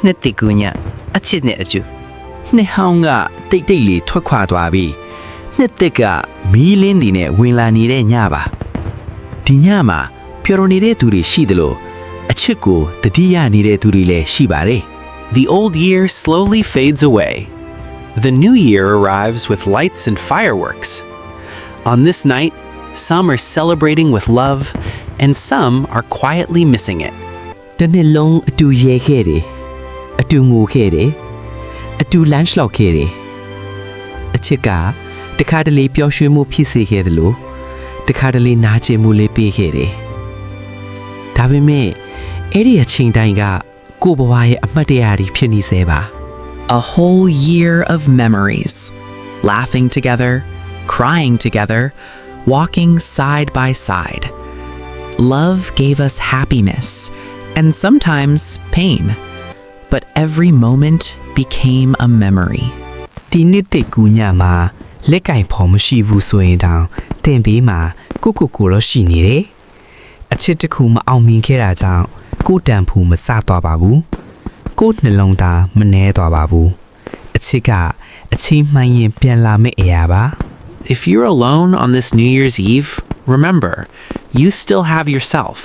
နှစ်တကူညအချစ်နဲ့အကျူ နှစ်ဟောင်းကတိတ်တိတ်လေးထွက်ခွာသွားပြီးနှစ်သက်ကမီးလင်းတွေနဲ့ဝင်လာနေတဲ့ညပါဒီညမှာပျော်တော်နေတဲ့သူတွေရှိသလိုအချစ်ကိုတတိယနေတဲ့သူတွေလည်းရှိပါတယ် The old year slowly fades away. The new year arrives with lights and fireworks. On this night, some are celebrating with love, and some are quietly missing it. တနှစ်လုံးအတူရဲခဲ့တယ်အတူငိုခဲ့တယ်အတူလမ်းလျှောက်ခဲ့တယ်အချစ်ကတခါတလေပျော်ရွှင်မှုဖြစ်စေခဲ့တယ်လို့တခါတလေနာကျင်မှုလေးပေးခဲ့တယ်ဒါပေမဲ့အဲ့ဒီအချိန်တိုင်းကကိုယ့်ဘဝရဲ့အမှတ်တရတွေဖြစ်နေစေပါ A whole year of memories. Laughing together, crying together, walking side by side. Love gave us happiness and sometimes pain, but every moment became a memory. ဒီနှစ်တကူညမှာလက်ကင်ဖော်မရှိဘူးဆိုရင်တောင်တင်ပေးမှာကိုတော့ရှိနေတယ်အချစ်တစ်ခုမအောင်မြင်ခဲ့တာကြောင့်ကိုတန်ဖူမစသွားပါဘူးကိုနှလုံးသားမနှဲသွားပါဘူးအချစ်ကအချိန်မှန်ရင်ပြန်လာမယ့်အရာပါ If you're alone on this New Year's Eve, remember, you still have yourself.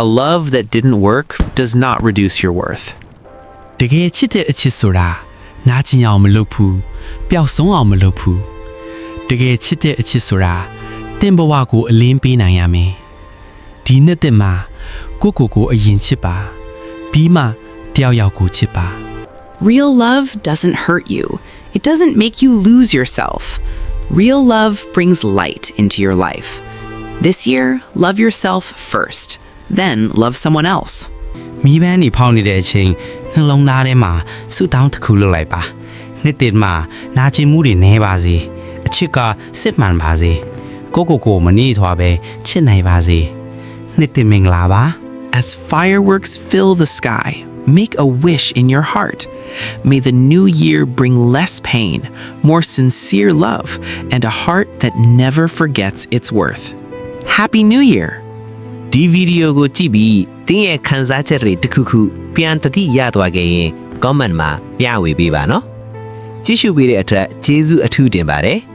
A love that didn't work does not reduce your worth. တကယ်ချစ်တဲ့အချစ်ဆိုတာနာကျင်အောင်မလုပ်ဘူးပျောက်ဆုံးအောင်မလုပ်ဘူးတကယ်ချစ်တဲ့အချစ်ဆိုတာတင်ဘဝကိုအလင်းပေးနိုင်ရမယ်ဒီနှစ်သက်မှာကိုအရင်ချစ်ပါပြီးမှတယောက်ယောက်ကိုချစ်ပါ Real love doesn't hurt you. It doesn't make you lose yourself. Real love brings light into your life. This year, love yourself first, then love someone else. မီးပန်းနေဖောင်းနေတဲ့အချိန်နှလုံးသားထဲမှာဆူတောင်းတစ်ခုလုပ်လိုက်ပါနှစ်သက်မှာနာကျင်မှုတွေနှဲပါစေအချစ်ကစစ်မှန်ပါစေကိုမနေထွားပဲချစ်နိုင်ပါစေနှစ်သက်မင်္ဂလာပါ As fireworks fill the sky, make a wish in your heart. May the new year bring less pain, more sincere love, and a heart that never forgets its worth. Happy New Year! ဒီဗီဒီယိုကိုကြည့်ပြီးတင်းရဲ့ခန်းစားချက်တွေတစ်ခုခုပြန်တတိရသွားခဲ့ရင် comment မှာပြဝေပေးပါနော်ကြည့်ရှုပေးတဲ့အတွက်ကျေးဇူးအထူးတင်ပါတယ်